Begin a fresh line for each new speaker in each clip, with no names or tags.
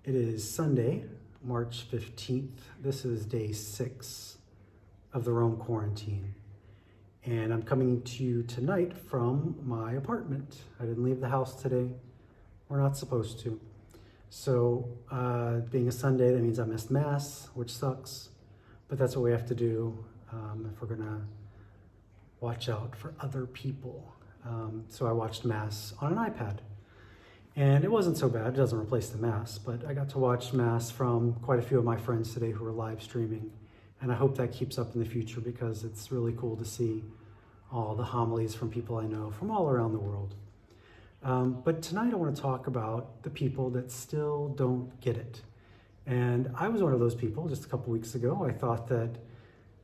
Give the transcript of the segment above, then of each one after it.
It is Sunday, March 15th. This is day 6 of the Rome quarantine. And I'm coming to you tonight from my apartment. I didn't leave the house today. We're not supposed to. So being a Sunday, that means I missed Mass, which sucks. But that's what we have to do if we're gonna watch out for other people. So I watched Mass on an iPad. And it wasn't so bad. It doesn't replace the Mass, but I got to watch Mass from quite a few of my friends today who are live streaming. And I hope that keeps up in the future because it's really cool to see all the homilies from people I know from all around the world. But tonight I want to talk about the people that still don't get it. And I was one of those people just a couple weeks ago. I thought that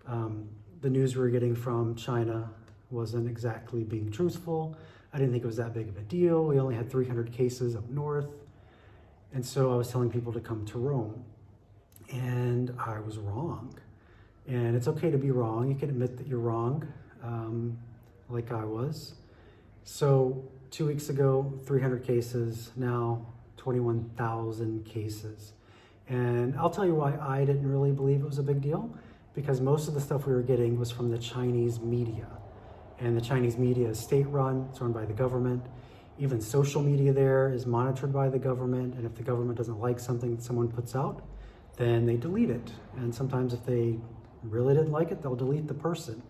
the news we were getting from China wasn't exactly being truthful. I didn't think it was that big of a deal. We only had 300 cases up north. And so I was telling people to come to Rome. And I was wrong. And it's okay to be wrong. You can admit that you're wrong, like I was. So 2 weeks ago, 300 cases, now 21,000 cases. And I'll tell you why I didn't really believe it was a big deal, because most of the stuff we were getting was from the Chinese media. And the Chinese media is state-run, it's run by the government. Even social media there is monitored by the government, and if the government doesn't like something that someone puts out, then they delete it. And sometimes if they really didn't like it, they'll delete the person.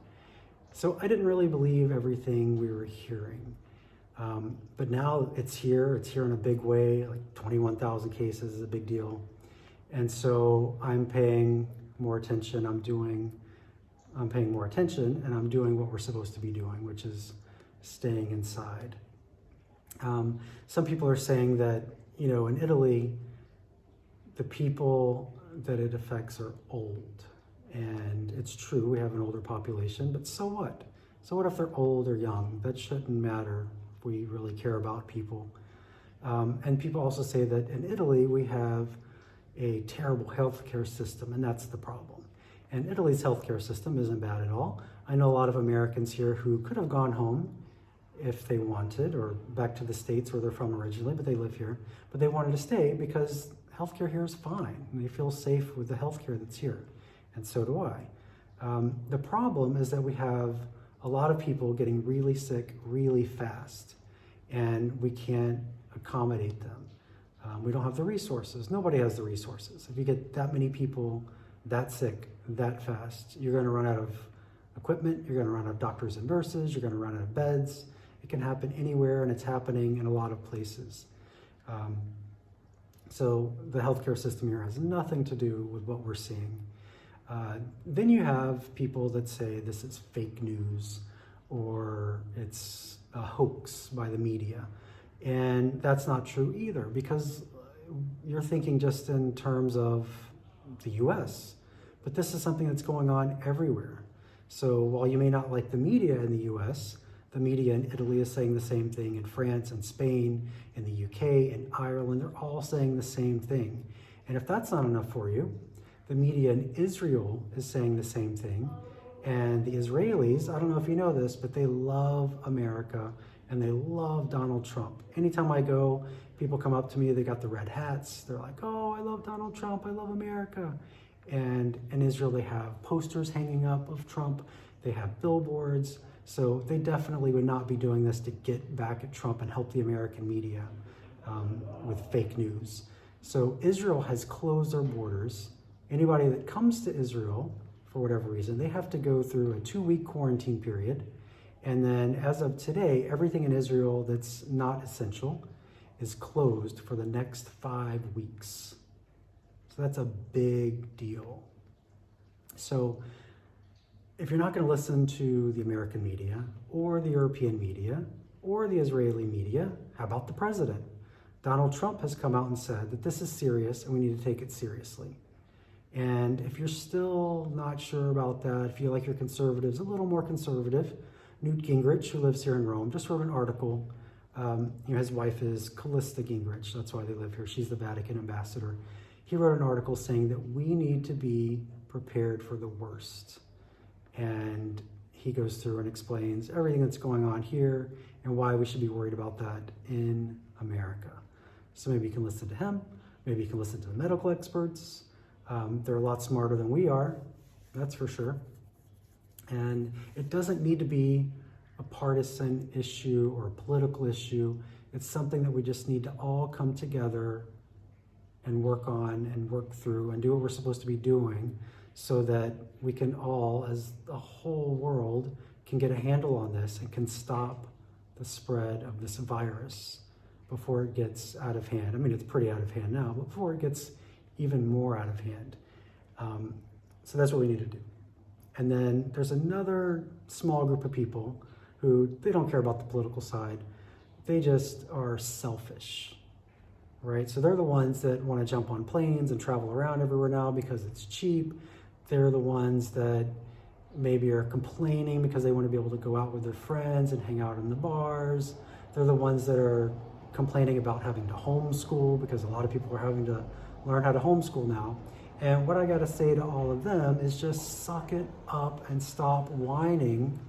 So I didn't really believe everything we were hearing. But now it's here in a big way, like 21,000 cases is a big deal. And so I'm paying more attention, I'm paying more attention, and I'm doing what we're supposed to be doing, which is staying inside. Some people are saying that, in Italy, the people that it affects are old. And it's true, we have an older population, but so what? So what if they're old or young? That shouldn't matter if we really care about people. And people also say that in Italy, we have a terrible healthcare system, and that's the problem. And Italy's healthcare system isn't bad at all. I know a lot of Americans here who could have gone home if they wanted, or back to the States where they're from originally, but they live here. But they wanted to stay because healthcare here is fine. And they feel safe with the healthcare that's here. And so do I. The problem is that we have a lot of people getting really sick really fast, and we can't accommodate them. We don't have the resources. Nobody has the resources. If you get that many people that sick, that fast, you're going to run out of equipment, you're going to run out of doctors and nurses, you're going to run out of beds. It can happen anywhere, and it's happening in a lot of places. So the healthcare system here has nothing to do with what we're seeing. Then you have people that say this is fake news or it's a hoax by the media. And that's not true either, because you're thinking just in terms of the US, but this is something that's going on everywhere. So while you may not like the media in the US, the media in Italy is saying the same thing, in France and Spain, in the UK, in Ireland, they're all saying the same thing. And if that's not enough for you, the media in Israel is saying the same thing. And the Israelis, I don't know if you know this, but they love America and they love Donald Trump. Anytime I go, people come up to me, they got the red hats. They're like, oh, I love Donald Trump, I love America. And in Israel, they have posters hanging up of Trump. They have billboards. So they definitely would not be doing this to get back at Trump and help the American media with fake news. So Israel has closed their borders. Anybody that comes to Israel, for whatever reason, they have to go through a 2-week quarantine period. And then as of today, everything in Israel that's not essential is closed for the next 5 weeks. So that's a big deal. So if you're not going to listen to the American media or the European media or the Israeli media, how about the president? Donald Trump has come out and said that this is serious and we need to take it seriously. And if you're still not sure about that, if you like your conservatives a little more conservative, Newt Gingrich, who lives here in Rome, just wrote an article. His wife is Callista Gingrich. That's why they live here. She's the Vatican ambassador. He wrote an article saying that we need to be prepared for the worst. And he goes through and explains everything that's going on here and why we should be worried about that in America. So maybe you can listen to him. Maybe you can listen to the medical experts. They're a lot smarter than we are, that's for sure. And it doesn't need to be a partisan issue or a political issue. It's something that we just need to all come together and work on and work through and do what we're supposed to be doing so that we can all, as the whole world, can get a handle on this and can stop the spread of this virus before it gets out of hand. I mean, it's pretty out of hand now, but before it gets even more out of hand. So that's what we need to do. And then there's another small group of people who, they don't care about the political side. They just are selfish, right? So they're the ones that want to jump on planes and travel around everywhere now because it's cheap. They're the ones that maybe are complaining because they want to be able to go out with their friends and hang out in the bars. They're the ones that are complaining about having to homeschool because a lot of people are having to learn how to homeschool now. And what I got to say to all of them is just suck it up and stop whining,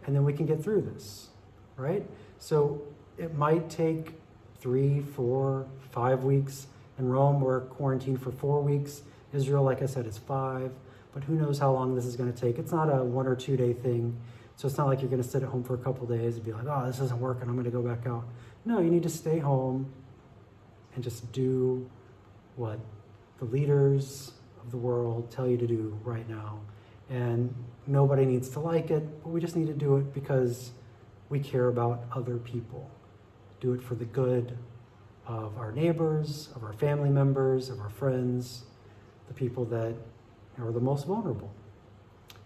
and then we can get through this, right? So it might take 3, 4, 5 weeks. In Rome, we're quarantined for 4 weeks. Israel, like I said, is 5. But who knows how long this is going to take. It's not a 1 or 2 day thing. So it's not like you're going to sit at home for a couple days and be like, oh, this isn't working, I'm going to go back out. No, you need to stay home and just do what the leaders of the world tell you to do right now. And nobody needs to like it, but we just need to do it because we care about other people. Do it for the good of our neighbors, of our family members, of our friends, the people that are the most vulnerable.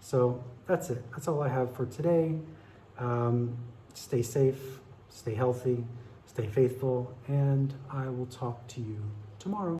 So that's it. That's all I have for today. Stay safe, stay healthy, stay faithful, and I will talk to you tomorrow.